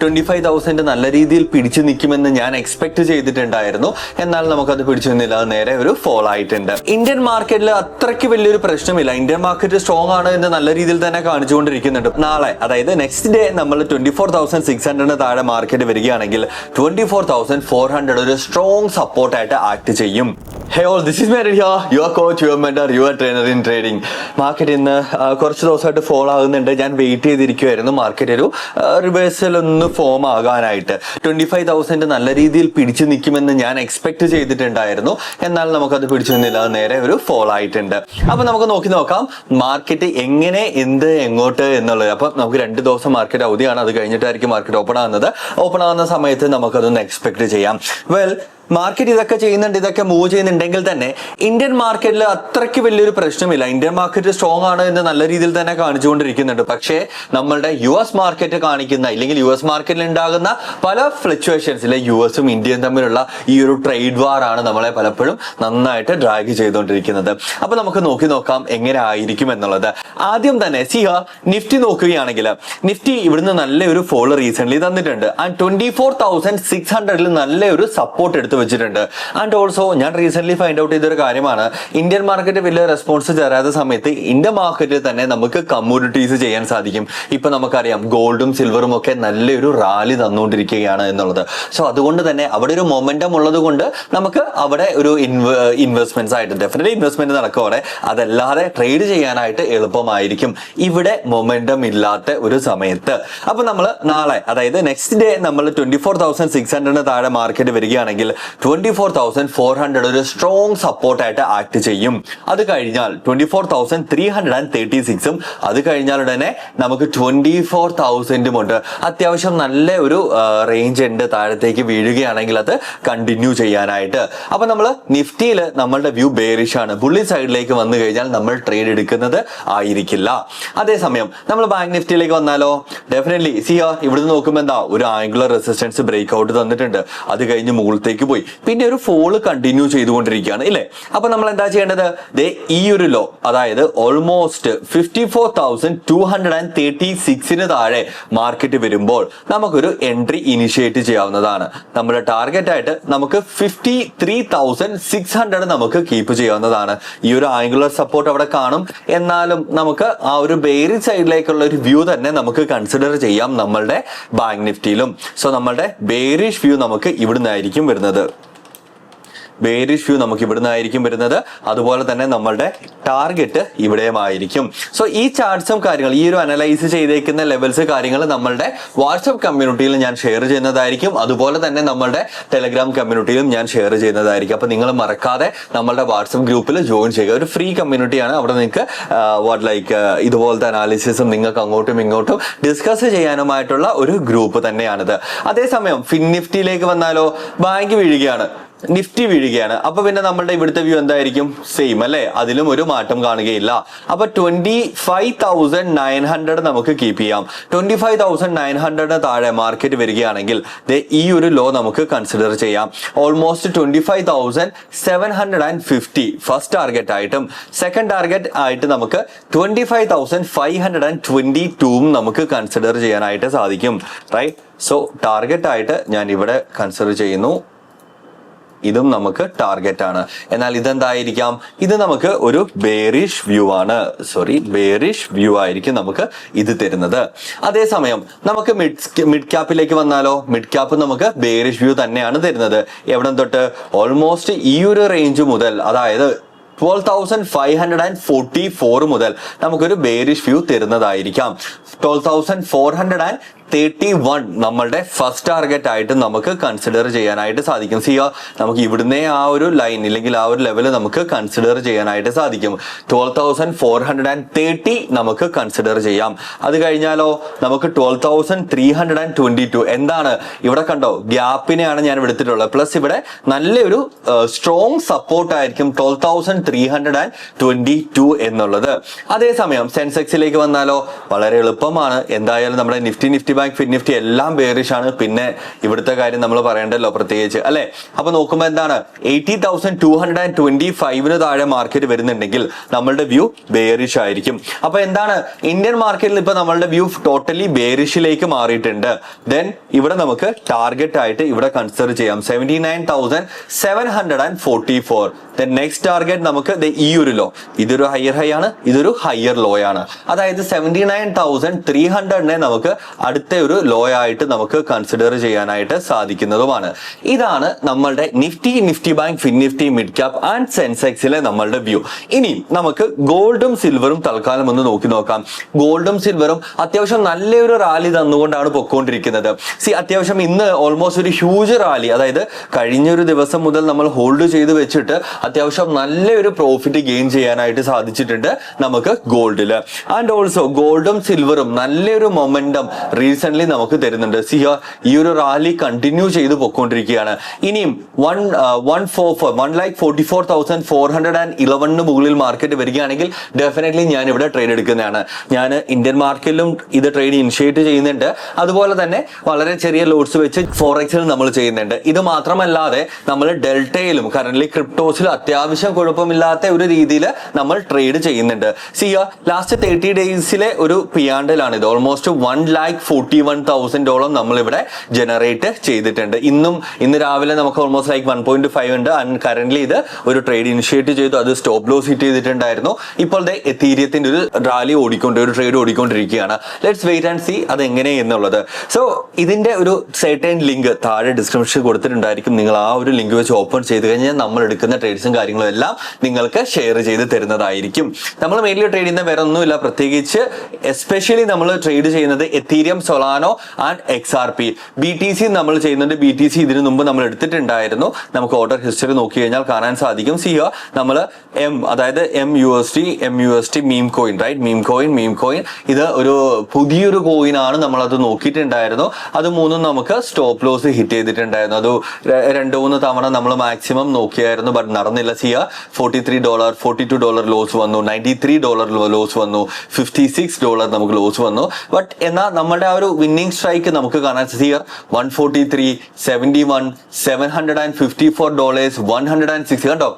25,000 നല്ല രീതിയിൽ പിടിച്ചു നിൽക്കുമെന്ന് ഞാൻ എക്സ്പെക്ട് ചെയ്തിട്ടുണ്ടായിരുന്നു. എന്നാൽ നമുക്കത് പിടിച്ചു നിന്നില്ല, അത് നേരെ ഒരു ഫോൾ ആയിട്ടുണ്ട്. ഇന്ത്യൻ മാർക്കറ്റിൽ അത്രയ്ക്ക് വലിയൊരു പ്രശ്നമില്ല. ഇന്ത്യൻ മാർക്കറ്റ് സ്ട്രോങ് ആണ് എന്ന് നല്ല രീതിയിൽ തന്നെ കാണിച്ചുകൊണ്ടിരിക്കുന്നുണ്ട്. നാളെ അതായത് നെക്സ്റ്റ് ഡേ നമ്മൾ 24,600 താഴെ മാർക്കറ്റ് വരികയാണെങ്കിൽ 24,400 ഒരു സ്ട്രോങ് സപ്പോർട്ടായിട്ട് ആക്ട് ചെയ്യും. Hey all, this is Merit here, your coach, your mentor, your trainer in trading. Market ഇന്ന് കുറച്ച് ദിവസമായിട്ട് ഫോൾ ആകുന്നുണ്ട്. ഞാൻ വെയിറ്റ് ചെയ്തിരിക്കുമായിരുന്നു മാർക്കറ്റ് ഒരു റിവേഴ്സൽ ഒന്ന് ഫോം ആകാനായിട്ട്. 25,000 നല്ല രീതിയിൽ പിടിച്ചു നിൽക്കുമെന്ന് ഞാൻ എക്സ്പെക്ട് ചെയ്തിട്ടുണ്ടായിരുന്നു. എന്നാൽ നമുക്കത് പിടിച്ചു നിന്നില്ല, അത് നേരെ ഒരു ഫോൾ ആയിട്ടുണ്ട്. അപ്പൊ നമുക്ക് നോക്കാം മാർക്കറ്റ് എങ്ങനെ, എന്ത്, എങ്ങോട്ട് എന്നുള്ളത്. അപ്പൊ നമുക്ക് 2 ദിവസം മാർക്കറ്റ് അവധിയാണ്. അത് കഴിഞ്ഞിട്ടായിരിക്കും മാർക്കറ്റ് ഓപ്പൺ ആകുന്നത്. ഓപ്പൺ ആകുന്ന സമയത്ത് നമുക്കതൊന്ന് എക്സ്പെക്ട് ചെയ്യാം. മാർക്കറ്റ് ഇതൊക്കെ ചെയ്യുന്നുണ്ട്, ഇതൊക്കെ മൂവ് ചെയ്യുന്നുണ്ടെങ്കിൽ തന്നെ ഇന്ത്യൻ മാർക്കറ്റിൽ അത്രയ്ക്ക് വലിയൊരു പ്രശ്നമില്ല. ഇന്ത്യൻ മാർക്കറ്റ് സ്ട്രോങ് ആണ് എന്ന് നല്ല രീതിയിൽ തന്നെ കാണിച്ചുകൊണ്ടിരിക്കുന്നുണ്ട്. പക്ഷേ നമ്മളുടെ US മാർക്കറ്റ് കാണിക്കുന്ന, ഇല്ലെങ്കിൽ US മാർക്കറ്റിൽ ഉണ്ടാകുന്ന പല ഫ്ലക്ച്വേഷൻസിലെ US-ഉം ഇന്ത്യയും തമ്മിലുള്ള ഈ ഒരു ട്രേഡ് വാർ ആണ് നമ്മളെ പലപ്പോഴും നന്നായിട്ട് ഡ്രാഗ് ചെയ്തുകൊണ്ടിരിക്കുന്നത്. അപ്പൊ നമുക്ക് നോക്കാം എങ്ങനെ ആയിരിക്കും എന്നുള്ളത്. ആദ്യം തന്നെ നിഫ്റ്റി നോക്കുകയാണെങ്കിൽ നിഫ്റ്റി ഇവിടുന്ന് നല്ലൊരു ഫോൾ റീസെന്റ് തന്നിട്ടുണ്ട്. ആൻഡ് 24,600 നല്ലൊരു സപ്പോർട്ട് എടുത്ത് വെച്ചിട്ടുണ്ട്. ആൻഡ് ഓൾസോ ഞാൻ റീസെന്റ് ഫൈൻഡ് ഔട്ട് ചെയ്തൊരു കാര്യമാണ്, ഇന്ത്യൻ മാർക്കറ്റ് വലിയ റെസ്പോൺസ് തരാത്ത സമയത്ത് ഇന്ത്യൻ മാർക്കറ്റിൽ തന്നെ നമുക്ക് കമ്മോഡിറ്റീസ് ചെയ്യാൻ സാധിക്കും. ഇപ്പൊ നമുക്കറിയാം ഗോൾഡും സിൽവറും ഒക്കെ നല്ലൊരു റാലി തന്നുകൊണ്ടിരിക്കുകയാണ് എന്നുള്ളത്. സോ അതുകൊണ്ട് തന്നെ അവിടെ ഒരു മൊമെന്റം ഉള്ളത് കൊണ്ട് നമുക്ക് അവിടെ ഒരു ഇൻവെസ്റ്റ്മെന്റ്സ് ആയിട്ട് ഡെഫിനറ്റ്ലി ഇൻവെസ്റ്റ്മെന്റ് നടക്കും അവിടെ. അതല്ലാതെ ട്രേഡ് ചെയ്യാനായിട്ട് എളുപ്പമായിരിക്കും ഇവിടെ മൊമെന്റം ഇല്ലാത്ത ഒരു സമയത്ത്. അപ്പൊ നമ്മൾ നാളെ അതായത് നെക്സ്റ്റ് ഡേ നമ്മൾ 24,600 താഴെ മാർക്കറ്റ് വരികയാണെങ്കിൽ 24,400 ഒരു സ്ട്രോങ് സപ്പോർട്ടായിട്ട് ആക്ട് ചെയ്യും. അത് കഴിഞ്ഞാൽ 24,336ഉം അത് കഴിഞ്ഞാൽ ഉടനെ നമുക്ക് 24,000ഉം ഉണ്ട്. അത്യാവശ്യം നല്ല ഒരു റേഞ്ച് ഉണ്ട് താഴത്തേക്ക് വീഴുകയാണെങ്കിൽ അത് കണ്ടിന്യൂ ചെയ്യാനായിട്ട്. അപ്പൊ നമ്മൾ നിഫ്റ്റിയിൽ നമ്മളുടെ വ്യൂ ബേറിഷ് ആണ്. ബുള്ളി സൈഡിലേക്ക് വന്നു കഴിഞ്ഞാൽ നമ്മൾ ട്രേഡ് എടുക്കുന്നത് ആയിരിക്കില്ല. അതേസമയം നമ്മൾ ബാങ്ക് നിഫ്റ്റിയിലേക്ക് വന്നാലോ, ഡെഫിനറ്റ്ലി ഇവിടുന്ന് നോക്കുമ്പോൾ എന്താ ഒരു ആംഗുലർ റെസിസ്റ്റൻസ് ബ്രേക്ക് ഔട്ട് തന്നിട്ടുണ്ട്. അത് കഴിഞ്ഞ് മുകളിലേക്ക് പോയി, പിന്നെ ഒരു ഫോള് കണ്ടിന്യൂ ചെയ്തുകൊണ്ടിരിക്കുകയാണ് ഇല്ലേ. അപ്പൊ നമ്മൾ എന്താ ചെയ്യേണ്ടത്, ഈ ഒരു ലോ അതായത് ഓൾമോസ്റ്റ് 54,236 താഴെ മാർക്കറ്റ് വരുമ്പോൾ നമുക്കൊരു എൻട്രി ഇനിഷ്യേറ്റ് ചെയ്യാവുന്നതാണ്. നമ്മുടെ ടാർഗറ്റ് ആയിട്ട് നമുക്ക് 53,600 നമുക്ക് കീപ്പ് ചെയ്യാവുന്നതാണ്. ഈ ഒരു ആംഗുലർ സപ്പോർട്ട് അവിടെ കാണും. എന്നാലും നമുക്ക് ആ ഒരു ബെയറിഷ് സൈഡിലേക്കുള്ള ഒരു വ്യൂ തന്നെ നമുക്ക് കൺസിഡർ ചെയ്യാം നമ്മളുടെ ബാങ്ക് നിഫ്റ്റിയിലും. സോ നമ്മളുടെ ബെയറിഷ് വ്യൂ നമുക്ക് ഇവിടുന്നായിരിക്കും വരുന്നത്. അതുപോലെ തന്നെ നമ്മളുടെ ടാർഗറ്റ് ഇവിടെയുമായിരിക്കും. സോ ഈ ചാർട്ട്സും കാര്യങ്ങൾ, ഈ ഒരു അനലൈസ് ചെയ്തേക്കുന്ന ലെവൽസ് കാര്യങ്ങൾ നമ്മളുടെ വാട്സ്ആപ്പ് കമ്മ്യൂണിറ്റിയിൽ ഞാൻ ഷെയർ ചെയ്യുന്നതായിരിക്കും. അതുപോലെ തന്നെ നമ്മളുടെ ടെലഗ്രാം കമ്മ്യൂണിറ്റിയിലും ഞാൻ ഷെയർ ചെയ്യുന്നതായിരിക്കും. അപ്പൊ നിങ്ങൾ മറക്കാതെ നമ്മളുടെ വാട്സ്ആപ്പ് ഗ്രൂപ്പിൽ ജോയിൻ ചെയ്യുക. ഒരു ഫ്രീ കമ്മ്യൂണിറ്റിയാണ്. അവിടെ നിങ്ങൾക്ക് ഇതുപോലത്തെ അനാലിസിസും നിങ്ങൾക്ക് അങ്ങോട്ടും ഇങ്ങോട്ടും ഡിസ്കസ് ചെയ്യാനുമായിട്ടുള്ള ഒരു ഗ്രൂപ്പ് തന്നെയാണിത്. അതേസമയം നിഫ്റ്റിയിലേക്ക് വന്നാലോ, ബാങ്ക് വീഴുകയാണ്, നിഫ്റ്റി വീഴുകയാണ്. അപ്പൊ പിന്നെ നമ്മളുടെ ഇവിടുത്തെ വ്യൂ എന്തായിരിക്കും, സെയിം അല്ലെ, അതിലും ഒരു മാറ്റം കാണുകയില്ല. അപ്പൊ 25,900 നമുക്ക് കീപ്പ് ചെയ്യാം. 25,900 താഴെ മാർക്കറ്റ് വരികയാണെങ്കിൽ ഈ ഒരു ലോ നമുക്ക് കൺസിഡർ ചെയ്യാം. ഓൾമോസ്റ്റ് 25,750 ഫസ്റ്റ് ടാർഗറ്റ് ആയിട്ടും സെക്കൻഡ് ടാർഗറ്റ് ആയിട്ട് നമുക്ക് 25,522 നമുക്ക് കൺസിഡർ ചെയ്യാനായിട്ട് സാധിക്കും. റൈറ്റ്. സോ ടാർഗറ്റ് ആയിട്ട് ഞാൻ ഇവിടെ കൺസിഡർ ചെയ്യുന്നു. ഇതും നമുക്ക് ടാർഗറ്റ് ആണ്. എന്നാൽ ഇതെന്തായിരിക്കാം, ഇത് നമുക്ക് ഒരു ബെയറിഷ് വ്യൂ ആയിരിക്കും നമുക്ക് ഇത് തരുന്നത്. അതേസമയം നമുക്ക് മിഡ് ക്യാപ്പിലേക്ക് വന്നാലോ, മിഡ് ക്യാപ്പ് നമുക്ക് ബെയറിഷ് വ്യൂ തന്നെയാണ് തരുന്നത്. എവിടെ തൊട്ട്, ഓൾമോസ്റ്റ് ഈ ഒരു റേഞ്ച് മുതൽ, അതായത് 12,544 മുതൽ നമുക്കൊരു ബെയറിഷ് വ്യൂ തരുന്നതായിരിക്കാം. 12,431 നമ്മളുടെ ഫസ്റ്റ് ടാർഗറ്റ് ആയിട്ട് നമുക്ക് കൺസിഡർ ചെയ്യാനായിട്ട് സാധിക്കും. നമുക്ക് ഇവിടുന്ന് ആ ഒരു ലൈൻ ഇല്ലെങ്കിൽ ആ ഒരു ലെവൽ നമുക്ക് കൺസിഡർ ചെയ്യാനായിട്ട് സാധിക്കും. 12,430 നമുക്ക് കൺസിഡർ ചെയ്യാം. അത് കഴിഞ്ഞാലോ നമുക്ക് 12,322. എന്താണ് ഇവിടെ കണ്ടോ, ഗ്യാപ്പിനെയാണ് ഞാൻ എടുത്തിട്ടുള്ളത്. പ്ലസ് ഇവിടെ നല്ലൊരു സ്ട്രോങ് സപ്പോർട്ട് ആയിരിക്കും 12,322 എന്നുള്ളത്. അതേസമയം സെൻസെക്സിലേക്ക് വന്നാലോ വളരെ എളുപ്പമാണ്. എന്തായാലും നമ്മുടെ നിഫ്റ്റി ബാങ്ക്, ഫിൻ നിഫ്റ്റി എല്ലാം ബെയറിഷ് ആണ്. പിന്നെ ഇവിടുത്തെ കാര്യം നമ്മൾ പറയണ്ടല്ലോ പ്രത്യേകിച്ച് അല്ലെ. അപ്പൊ നോക്കുമ്പോൾ എന്താണ്, 80,225 താഴെ മാർക്കറ്റ് വരുന്നുണ്ടെങ്കിൽ നമ്മളുടെ വ്യൂ ബെയറിഷ് ആയിരിക്കും. അപ്പൊ എന്താണ്, ഇന്ത്യൻ മാർക്കറ്റിൽ ഇപ്പൊ നമ്മളുടെ വ്യൂ ടോട്ടൽ ടോട്ടലി ബേരിഷിലേക്ക് മാറിയിട്ടുണ്ട്. ദെൻ ഇവിടെ നമുക്ക് ടാർഗറ്റ് ആയിട്ട് ഇവിടെ കൺസിഡർ ചെയ്യാം 79,744. ദെൻ നെക്സ്റ്റ് ടാർഗറ്റ് നമുക്ക് ഈ ഒരു ലോ, ഇതൊരു ഹയർ ഹൈ ആണ്, ഇതൊരു ഹയർ ലോ ആണ്. അതായത് 79,300 നമുക്ക് അടുത്ത ഒരു ലോ ആയിട്ട് നമുക്ക് കൺസിഡർ ചെയ്യാനായിട്ട് സാധിക്കുന്നതുമാണ്. ഇതാണ് നമ്മളുടെ nifty bank, fin nifty, mid cap and സെൻസെക്സിലെ നമ്മളുടെ വ്യൂ. ഇനി നമുക്ക് ഗോൾഡും സിൽവറും തൽക്കാലം ഒന്ന് നോക്കാം. ഗോൾഡും സിൽവറും അത്യാവശ്യം നല്ലൊരു റാലി തന്നുകൊണ്ടാണ് പൊക്കോണ്ടിരിക്കുന്നത്. അത്യാവശ്യം ഇന്ന് ഓൾമോസ്റ്റ് ഒരു ഹ്യൂജ് റാലി, അതായത് കഴിഞ്ഞൊരു ദിവസം മുതൽ നമ്മൾ ഹോൾഡ് ചെയ്ത് വെച്ചിട്ട് അത്യാവശ്യം നല്ലൊരു പ്രോഫിറ്റ് ഗെയിൻ ചെയ്യാനായിട്ട് സാധിച്ചിട്ടുണ്ട് നമുക്ക് ഗോൾഡില്. ആൻഡ് ഓൾസോ ഗോൾഡും സിൽവറും നല്ലൊരു മൊമെന്റം റീസെന്റ് നമുക്ക് തരുന്നുണ്ട്. ഈ ഒരു റാലി കണ്ടിന്യൂ ചെയ്ത് പൊക്കോണ്ടിരിക്കുകയാണ്. ഇനിയും 1,44,411 മുകളിൽ മാർക്കറ്റ് വരികയാണെങ്കിൽ ഡെഫിനറ്റ്ലി ഞാൻ ഇവിടെ ട്രേഡ് എടുക്കുന്നതാണ്. ഞാൻ ഇന്ത്യൻ മാർക്കറ്റിലും ഇത് ട്രേഡ് ഇനിഷ്യേറ്റ് ചെയ്യുന്നുണ്ട്. അതുപോലെ തന്നെ വളരെ ചെറിയ ലോഡ്സ് വെച്ച് ഫോറക്സിൽ നമ്മൾ ചെയ്യുന്നുണ്ട്. ഇത് മാത്രമല്ലാതെ നമ്മൾ ഡെൽറ്റയിലും കറന്റ് ക്രിപ്റ്റോസിലും അത്യാവശ്യം കുഴപ്പമില്ലാത്ത ഒരു രീതിയിൽ നമ്മൾ ട്രേഡ് ചെയ്യുന്നുണ്ട്. ലാസ്റ്റ് 30 ഡേയ്സിലെ ഒരു പിയാണ്ടലാണ് ഇത്. ഓൾമോസ്റ്റ് 1,41,000 നമ്മളിവിടെ ജനറേറ്റ് ചെയ്തിട്ടുണ്ട്. ഇന്ന് രാവിലെ നമുക്ക് ഓൾമോസ്റ്റ് 1.5 ഉണ്ട്. ആൻഡ് കറന്റ് ഇത് ഒരു ട്രേഡ് ഇനിഷ്യേറ്റ് ചെയ്തു, അത് സ്റ്റോപ്പ് ലോസ് ഹിറ്റ് ചെയ്തിട്ടുണ്ടായിരുന്നു. ഇപ്പോൾ എത്തീരിയത്തിന്റെ ഒരു റാലി ഒരു ട്രേഡ് ഓടിക്കൊണ്ടിരിക്കുകയാണ്. ലെറ്റ്സ് വെയിറ്റ് ആൻഡ് സീ അത് എങ്ങനെയെന്നുള്ളത്. സോ ഇതിന്റെ ഒരു സെർട്ടൈൻ ലിങ്ക് താഴെ ഡിസ്ക്രിപ്ഷൻ കൊടുത്തിട്ടുണ്ടായിരിക്കും. നിങ്ങൾ ആ ഒരു ലിങ്ക് വെച്ച് ഓപ്പൺ ചെയ്ത് കഴിഞ്ഞാൽ നമ്മൾ എടുക്കുന്ന ട്രേഡ്സും കാര്യങ്ങളും എല്ലാം നിങ്ങൾക്ക് ഷെയർ ചെയ്ത് തരുന്നതായിരിക്കും. നമ്മൾ മെയിൻലി ട്രേഡ് ചെയ്യുന്ന വേറെ ഒന്നുമില്ല, പ്രത്യേകിച്ച് എസ്പെഷ്യലി നമ്മൾ ട്രേഡ് ചെയ്യുന്നത് എത്തീരിയം, സൊളാനോ ആൻഡ് XRP. BTC നമ്മൾ ചെയ്യുന്നുണ്ട്. BTC ഇതിനു മുമ്പ് നമ്മൾ എടുത്തിട്ടുണ്ടായിരുന്നു. നമുക്ക് ഓർഡർ ഹിസ്റ്ററി നോക്കി കഴിഞ്ഞാൽ കാണാൻ സാധിക്കും. നമ്മൾ അതായത് MUSD മീം കോയിൻ, റൈറ്റ്? മീം കോയിൻ ഇത് ഒരു പുതിയൊരു കോയിൻ ആണ്. നമ്മളത് നോക്കിയിട്ടുണ്ടായിരുന്നു. അത് മൂന്നും നമുക്ക് സ്റ്റോപ്പ് ലോസ് ഹിറ്റ് ചെയ്തിട്ടുണ്ടായിരുന്നു. അത് 2-3 തവണ നമ്മൾ മാക്സിമം നോക്കിയായിരുന്നു, ബട്ട് നടന്നില്ല. $43, $42 ലോസ് വന്നു, $93 ലോസ് വന്നു, $56 നമുക്ക് ലോസ് വന്നു. ബട്ട് എന്നാൽ നമ്മുടെ ആ ഒരു വിന്നിംഗ് സ്ട്രൈക്ക് നമുക്ക് കാണാൻ $143, $71, $754, $160 കണ്ടോ.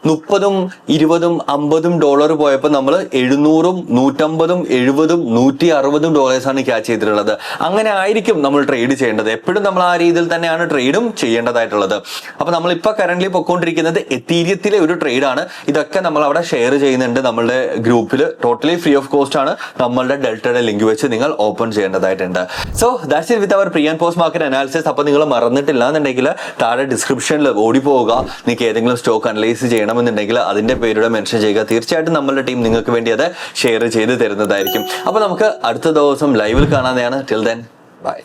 30, 20, $50 പോയപ്പോൾ നമ്മൾ $700, $150, $70, $160 ആണ് ക്യാച്ച് ചെയ്തിട്ടുള്ളത്. അങ്ങനെ ആയിരിക്കും നമ്മൾ ട്രേഡ് ചെയ്യേണ്ടത്. എപ്പോഴും നമ്മൾ ആ രീതിയിൽ തന്നെയാണ് ട്രേഡും ചെയ്യേണ്ടതായിട്ടുള്ളത്. അപ്പൊ നമ്മളിപ്പോ കറന്റ് പൊക്കോണ്ടിരിക്കുന്നത് എത്തീരിയത്തിലെ ഒരു ട്രേഡാണ്. ഇതൊക്കെ നമ്മൾ അവിടെ ഷെയർ ചെയ്യുന്നുണ്ട് നമ്മളുടെ ഗ്രൂപ്പിൽ. ടോട്ടലി ഫ്രീ ഓഫ് കോസ്റ്റ് ആണ്. നമ്മളുടെ ഡെൽറ്റയുടെ ലിങ്ക് വെച്ച് നിങ്ങൾ ഓപ്പൺ ചെയ്യേണ്ടതായിട്ടുണ്ട്. So that's it with our pre and post market analysis. അപ്പൊ നിങ്ങൾ മറന്നിട്ടില്ല എന്നുണ്ടെങ്കിൽ താഴെ ഡിസ്ക്രിപ്ഷനിൽ ഓടി പോവുക. നിങ്ങൾക്ക് ഏതെങ്കിലും സ്റ്റോക്ക് അനലൈസ് ചെയ്യണമെന്നുണ്ടെങ്കിൽ അതിന്റെ പേരുടെ മെൻഷൻ ചെയ്യുക. തീർച്ചയായിട്ടും നമ്മളുടെ ടീം നിങ്ങൾക്ക് വേണ്ടി അത് ഷെയർ ചെയ്ത് തരുന്നതായിരിക്കും. അപ്പൊ നമുക്ക് അടുത്ത ദിവസം ലൈവിൽ കാണാതെയാണ്. Till then bye.